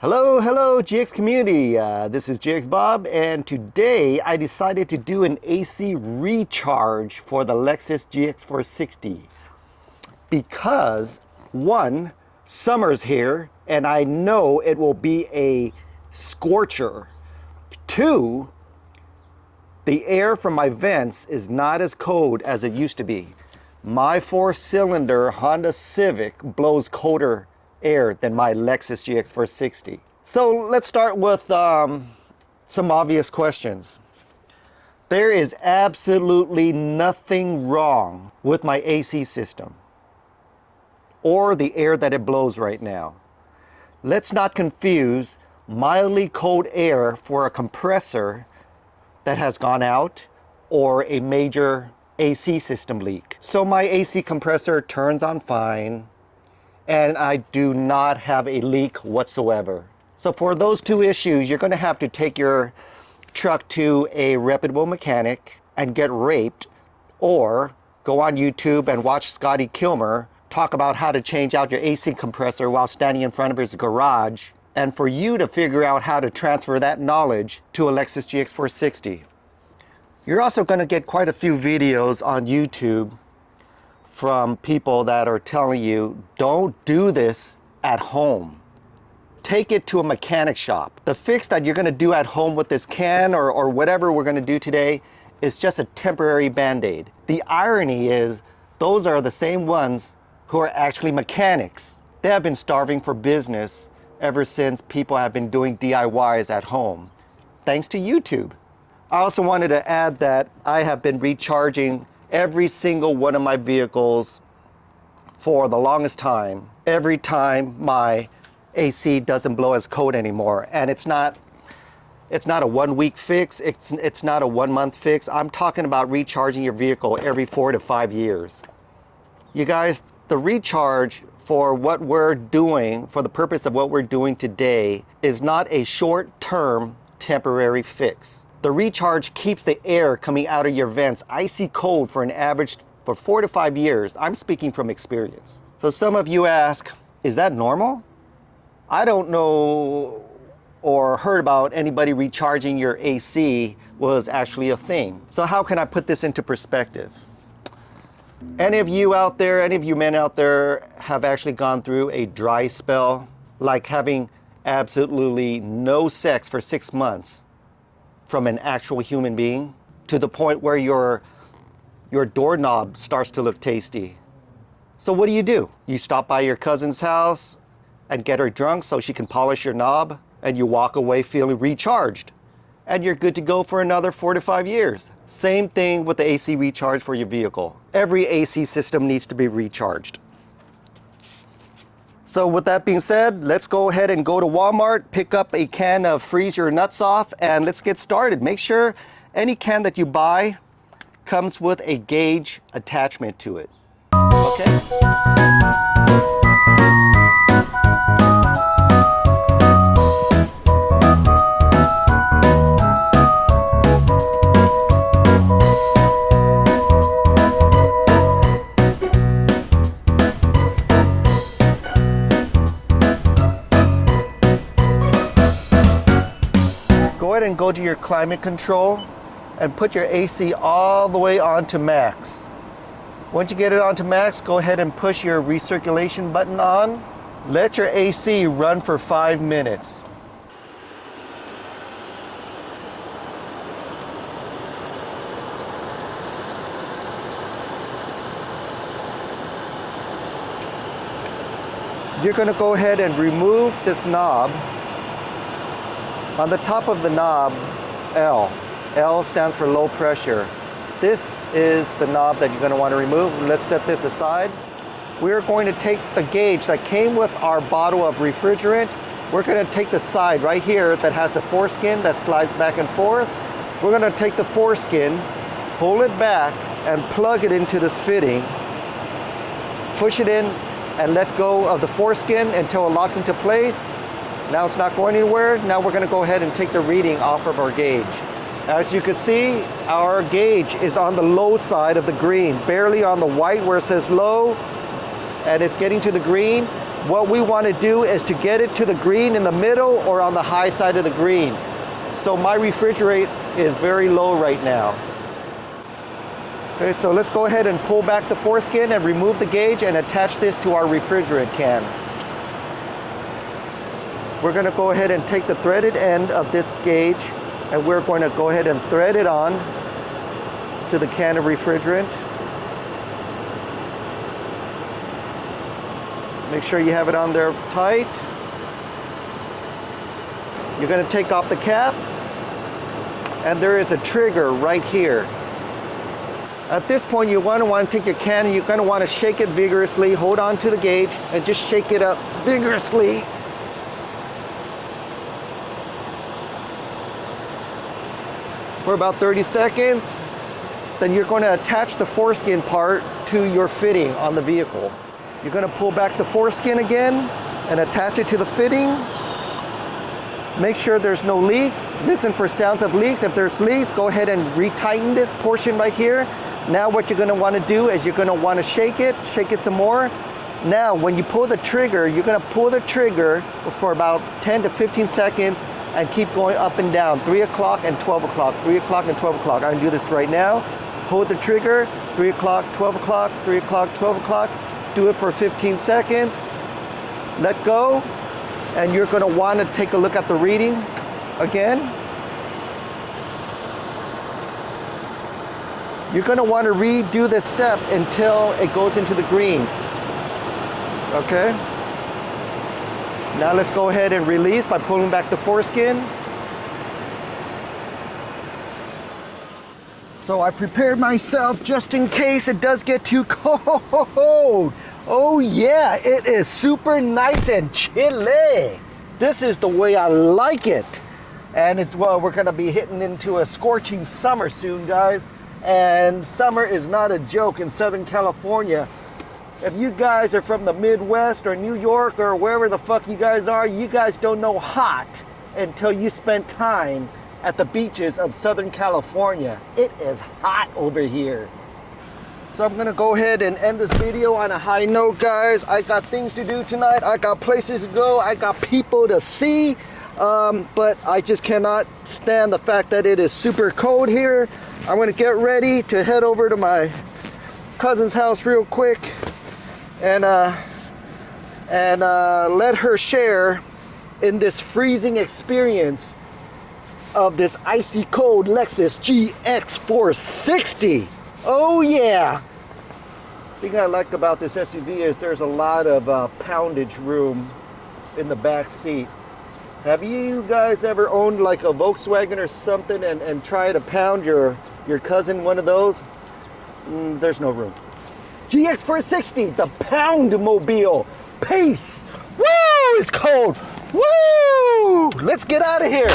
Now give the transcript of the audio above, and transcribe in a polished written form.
Hello GX community. This is GX Bob, and today I decided to do an AC recharge for the Lexus GX460 because one, summer's here and I know it will be a scorcher. Two, the air from my vents is not as cold as it used to be. My four-cylinder Honda Civic blows colder air than my Lexus GX460. So let's start with some obvious questions. There is absolutely nothing wrong with my AC system or the air that it blows right now. Let's not confuse mildly cold air for a compressor that has gone out or a major AC system leak. So my AC compressor turns on fine, and I do not have a leak whatsoever. So for those two issues, you're going to have to take your truck to a reputable mechanic and get raped, or go on YouTube and watch Scotty Kilmer talk about how to change out your AC compressor while standing in front of his garage, and for you to figure out how to transfer that knowledge to a Lexus GX460. You're also going to get quite a few videos on YouTube from people that are telling you, don't do this at home. Take it to a mechanic shop. The fix that you're gonna do at home with this can or whatever we're gonna do today is just a temporary band-aid. The irony is, those are the same ones who are actually mechanics. They have been starving for business ever since people have been doing DIYs at home, thanks to YouTube. I also wanted to add that I have been recharging every single one of my vehicles for the longest time. Every time my AC doesn't blow as cold anymore, and it's not a 1 week fix, it's not a 1 month fix. I'm talking about recharging your vehicle every 4 to 5 years. You guys, the recharge for what we're doing, for the purpose of what we're doing today, is not a short-term temporary fix. The recharge keeps the air coming out of your vents icy cold for an average for 4 to 5 years. I'm speaking from experience. So some of you ask, is that normal? I don't know or heard about anybody recharging your AC was actually a thing. So how can I put this into perspective? Any of you out there, any of you men out there have actually gone through a dry spell, like having absolutely no sex for 6 months from an actual human being, to the point where your doorknob starts to look tasty? So what do? You stop by your cousin's house and get her drunk so she can polish your knob, and you walk away feeling recharged, and you're good to go for another 4 to 5 years. Same thing with the AC recharge for your vehicle. Every AC system needs to be recharged. So with that being said, let's go ahead and go to Walmart, pick up a can of Freeze Your Nuts Off, and let's get started. Make sure any can that you buy comes with a gauge attachment to it. Okay? Go ahead and go to your climate control and put your AC all the way on to max. Once you get it onto max, go ahead and push your recirculation button on. Let your AC run for 5 minutes. You're going to go ahead and remove this knob. On the top of the knob, L stands for low pressure. This is the knob that you're going to want to remove. Let's set this aside. We're going to take the gauge that came with our bottle of refrigerant. We're going to take the side right here that has the foreskin that slides back and forth. We're going to take the foreskin, pull it back, and plug it into this fitting. Push it in and let go of the foreskin until it locks into place. Now it's not going anywhere. Now we're going to go ahead and take the reading off of our gauge. As you can see, our gauge is on the low side of the green, barely on the white where it says low, and it's getting to the green. what we want to do is to get it to the green in the middle or on the high side of the green. So my refrigerate is very low right now. Okay, so let's go ahead and pull back the foreskin and remove the gauge and attach this to our refrigerant can. We're going to go ahead and take the threaded end of this gauge and we're going to go ahead and thread it on to the can of refrigerant. Make sure you have it on there tight. You're going to take off the cap and there is a trigger right here. At this point, you want to take your can and you're going to want to shake it vigorously. Hold on to the gauge and just shake it up vigorously. For about 30 seconds. Then you're going to attach the foreskin part to your fitting on the vehicle. You're going to pull back the foreskin again and attach it to the fitting. Make sure there's no leaks. Listen for sounds of leaks. If there's leaks, go ahead and retighten this portion right here. Now what you're going to want to do is you're going to want to shake it some more. Now when you pull the trigger, you're going to pull the trigger for about 10 to 15 seconds and keep going up and down. 3 o'clock and 12 o'clock, 3 o'clock and 12 o'clock. I'm going to do this right now. Hold the trigger, 3 o'clock, 12 o'clock, 3 o'clock, 12 o'clock. Do it for 15 seconds. Let go. And you're going to want to take a look at the reading again. You're going to want to redo this step until it goes into the green. Okay? Now let's go ahead and release by pulling back the foreskin. So I prepared myself just in case it does get too cold. Oh yeah, it is super nice and chilly. This is the way I like it. And it's, well, we're gonna be hitting into a scorching summer soon, guys. And summer is not a joke in Southern California. If you guys are from the Midwest or New York or wherever the fuck you guys are, you guys don't know hot until you spend time at the beaches of Southern California. It is hot over here. So I'm gonna go ahead and end this video on a high note, guys. I got things to do tonight. I got places to go. I got people to see. But I just cannot stand the fact that it is super cold here. I'm gonna get ready to head over to my cousin's house real quick and let her share in this freezing experience of this icy cold Lexus GX460. Oh yeah! The thing I like about this SUV is there's a lot of poundage room in the back seat. Have you guys ever owned like a Volkswagen or something and try to pound your cousin one of those? There's no room. GX460, the pound mobile. Peace! Woo! It's cold! Woo! Let's get out of here!